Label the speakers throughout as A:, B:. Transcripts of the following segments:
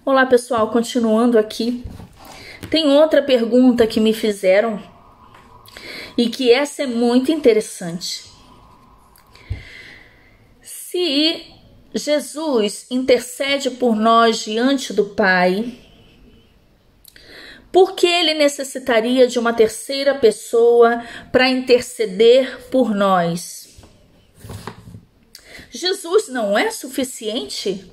A: Olá, pessoal, continuando aqui. Tem outra pergunta que me fizeram e que essa é muito interessante. Se Jesus intercede por nós diante do Pai, por que ele necessitaria de uma terceira pessoa para interceder por nós? Jesus não é suficiente?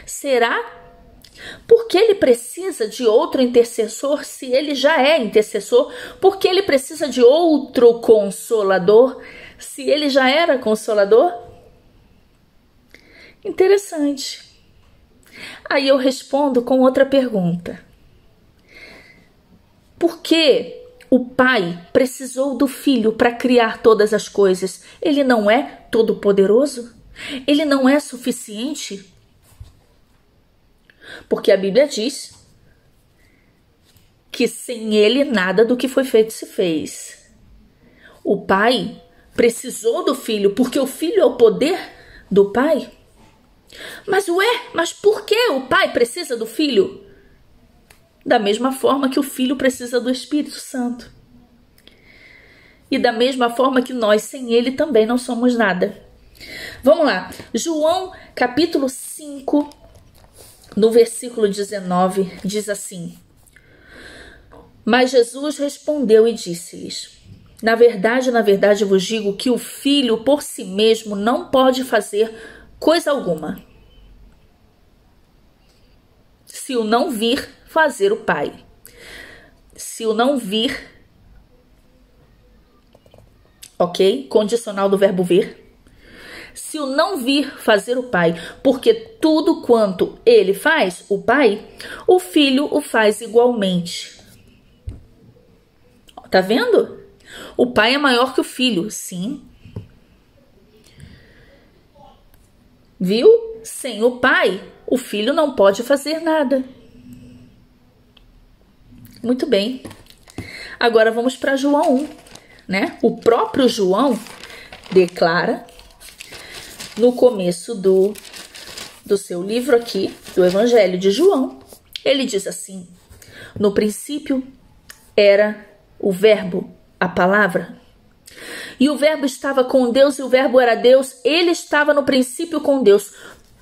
A: Será? Por que ele precisa de outro intercessor se ele já é intercessor? Por que ele precisa de outro consolador se ele já era consolador? Interessante. Aí eu respondo com outra pergunta. Por que o Pai precisou do Filho para criar todas as coisas? Ele não é todo-poderoso? Ele não é suficiente? Porque a Bíblia diz que sem ele nada do que foi feito se fez. O Pai precisou do Filho porque o Filho é o poder do Pai. Mas por que o Pai precisa do Filho? Da mesma forma que o Filho precisa do Espírito Santo. E da mesma forma que nós sem ele também não somos nada. Vamos lá. João capítulo 5. No versículo 19, diz assim: Mas Jesus respondeu e disse-lhes: na verdade vos digo que o Filho por si mesmo não pode fazer coisa alguma, se o não vir fazer o Pai. Se o não vir, ok? Condicional do verbo vir. Se o não vir fazer o Pai, porque tudo quanto ele faz, o Pai, o Filho o faz igualmente. Tá vendo? O Pai é maior que o Filho, sim. Viu? Sem o Pai, o Filho não pode fazer nada. Muito bem. Agora vamos para João 1, né? O próprio João declara no começo do seu livro aqui, do Evangelho de João, ele diz assim: no princípio era o Verbo, a palavra. E o Verbo estava com Deus e o Verbo era Deus. Ele estava no princípio com Deus.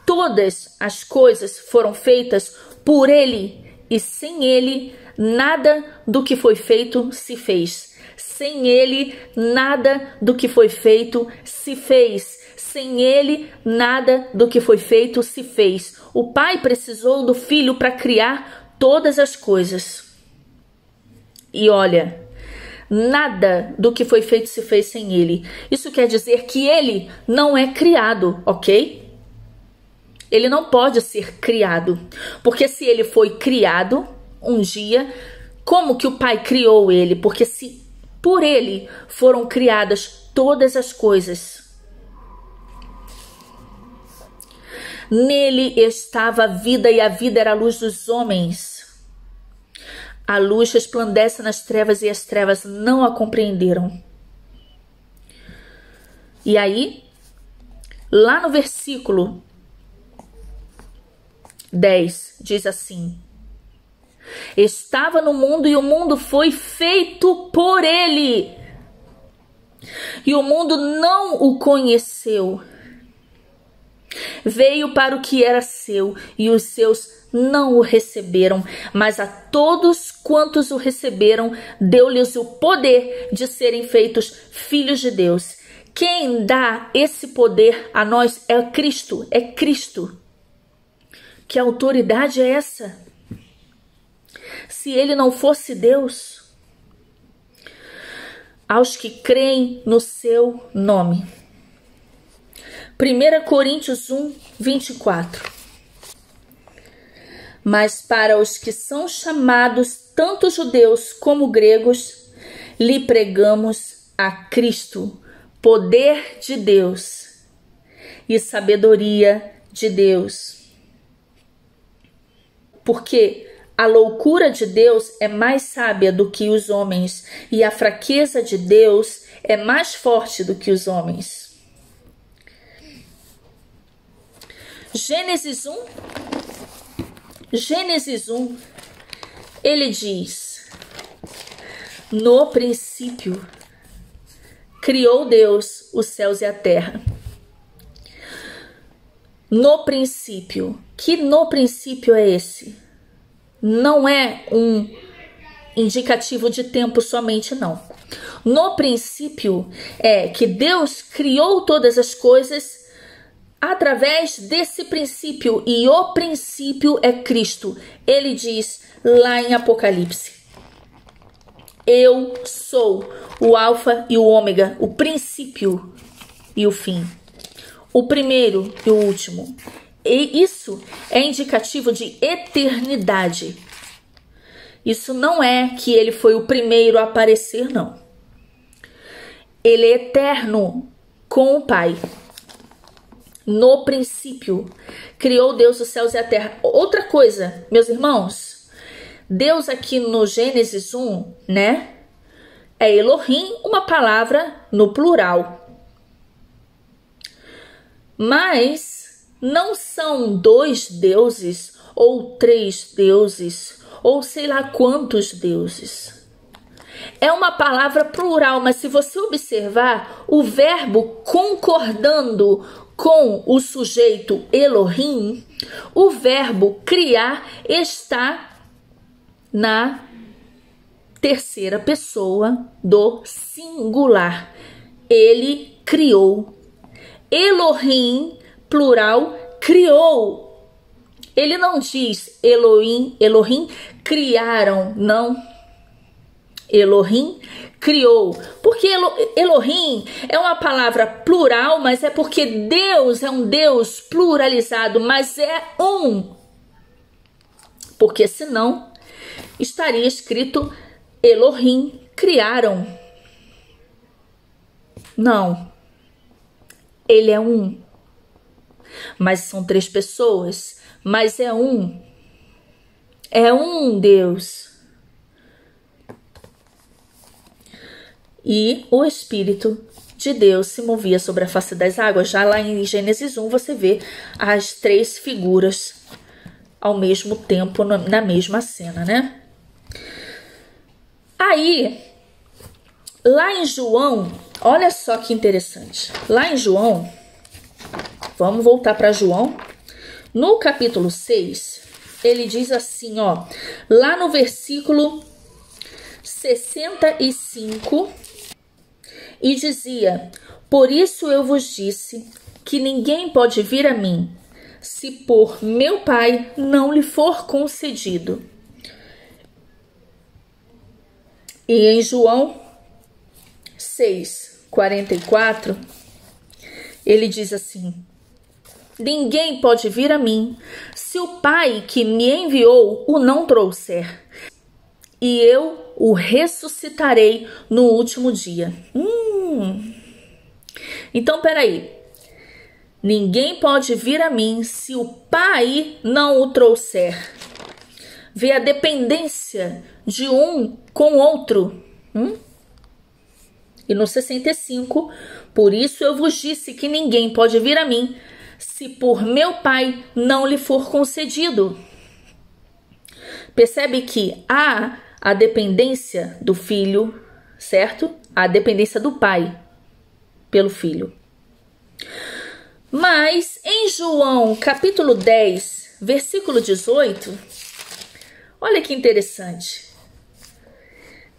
A: Todas as coisas foram feitas por ele e sem ele nada do que foi feito se fez. Sem ele nada do que foi feito se fez. Sem ele, nada do que foi feito se fez. O Pai precisou do Filho para criar todas as coisas. E olha, nada do que foi feito se fez sem ele. Isso quer dizer que ele não é criado, ok? Ele não pode ser criado. Porque se ele foi criado um dia, como que o Pai criou ele? Porque se por ele foram criadas todas as coisas. Nele estava a vida e a vida era a luz dos homens. A luz resplandece nas trevas e as trevas não a compreenderam. E aí, lá no versículo 10, diz assim: estava no mundo e o mundo foi feito por ele. E o mundo não o conheceu. Veio para o que era seu e os seus não o receberam, mas a todos quantos o receberam, deu-lhes o poder de serem feitos filhos de Deus. Quem dá esse poder a nós é Cristo, é Cristo. Que autoridade é essa? Se ele não fosse Deus, aos que creem no seu nome. 1 Coríntios 1, 24. Mas para os que são chamados, tanto judeus como gregos, lhe pregamos a Cristo, poder de Deus e sabedoria de Deus. Porque a loucura de Deus é mais sábia do que os homens, e a fraqueza de Deus é mais forte do que os homens. Gênesis 1, ele diz: no princípio criou Deus os céus e a terra. No princípio. Que no princípio é esse? Não é um indicativo de tempo somente, não. No princípio é que Deus criou todas as coisas através desse princípio, e o princípio é Cristo. Ele diz lá em Apocalipse: eu sou o alfa e o ômega, o princípio e o fim, o primeiro e o último. E isso é indicativo de eternidade. Isso não é que ele foi o primeiro a aparecer, não. Ele é eterno com o Pai. No princípio, criou Deus os céus e a terra. Outra coisa, meus irmãos, Deus aqui no Gênesis 1, né? É Elohim, uma palavra no plural. Mas não são 2 deuses ou 3 deuses ou sei lá quantos deuses. É uma palavra plural, mas se você observar o verbo concordando com o sujeito Elohim, o verbo criar está na terceira pessoa do singular. Ele criou. Elohim, plural, criou. Ele não diz Elohim criaram, não. Elohim criou. Porque Elohim é uma palavra plural, mas é porque Deus é um Deus pluralizado, mas é um. Porque senão estaria escrito Elohim criaram. Não. Ele é um. Mas são 3 pessoas, mas é um. É um Deus. E o Espírito de Deus se movia sobre a face das águas. Já lá em Gênesis 1 você vê as 3 figuras ao mesmo tempo na mesma cena, né? Aí, lá em João, olha só que interessante. Lá em João, vamos voltar para João. No capítulo 6, ele diz assim, ó, lá no versículo 65, e dizia: por isso eu vos disse que ninguém pode vir a mim, se por meu Pai não lhe for concedido. E em João 6:44, ele diz assim: ninguém pode vir a mim, se o Pai que me enviou o não trouxer, e eu o ressuscitarei no último dia. Então, peraí. Ninguém pode vir a mim se o Pai não o trouxer. Vê a dependência de um com o outro. E no 65, por isso eu vos disse que ninguém pode vir a mim, se por meu Pai não lhe for concedido. Percebe que há a dependência do filho, certo? A dependência do pai pelo filho. Mas em João capítulo 10, versículo 18, olha que interessante.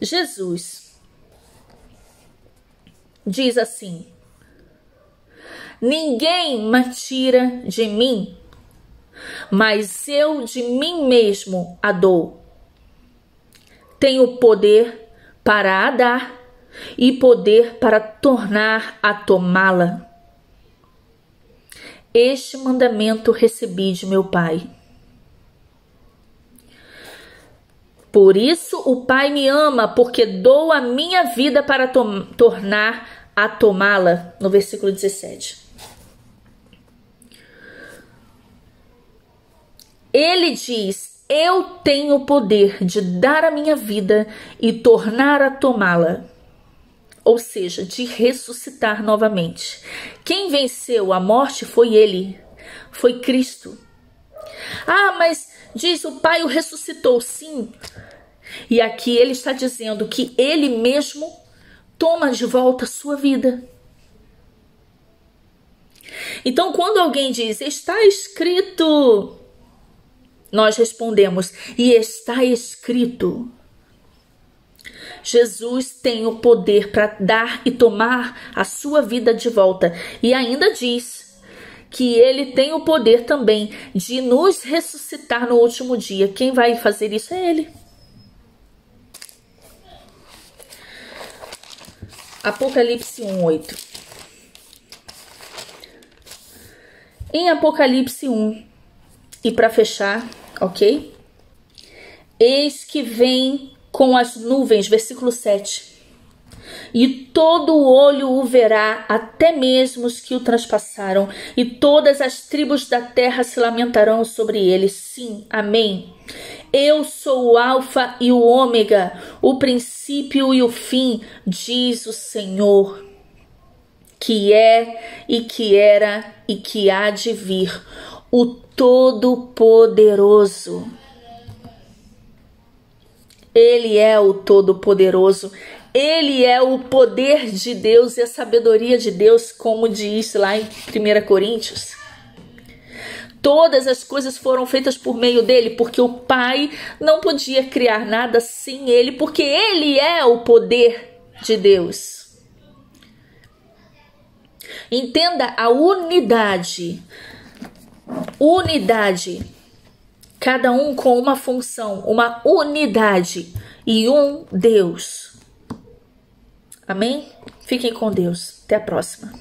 A: Jesus diz assim: ninguém me tira de mim, mas eu de mim mesmo a dou. Tenho poder para a dar e poder para tornar a tomá-la. Este mandamento recebi de meu Pai. Por isso o Pai me ama, porque dou a minha vida para tornar a tomá-la. No versículo 17. Ele diz: eu tenho o poder de dar a minha vida e tornar a tomá-la. Ou seja, de ressuscitar novamente. Quem venceu a morte foi ele. foi Cristo. Ah, mas diz o Pai o ressuscitou, sim. E aqui ele está dizendo que ele mesmo toma de volta a sua vida. Então, quando alguém diz, está escrito, nós respondemos, e está escrito. Jesus tem o poder para dar e tomar a sua vida de volta. E ainda diz que ele tem o poder também de nos ressuscitar no último dia. Quem vai fazer isso é ele. Apocalipse 1:8. Em Apocalipse 1, e para fechar, ok? Eis que vem com as nuvens, versículo 7. E todo olho o verá, até mesmo os que o transpassaram, e todas as tribos da terra se lamentarão sobre ele. Sim, amém. Eu sou o Alfa e o Ômega, o princípio e o fim, diz o Senhor, que é e que era e que há de vir, o Todo-Poderoso. Ele é o Todo-Poderoso. Ele é o poder de Deus e a sabedoria de Deus, como diz lá em 1 Coríntios. Todas as coisas foram feitas por meio dele, porque o Pai não podia criar nada sem ele, porque ele é o poder de Deus. Entenda a unidade. Unidade. Cada um com uma função, uma unidade e um Deus. Amém? Fiquem com Deus. Até a próxima.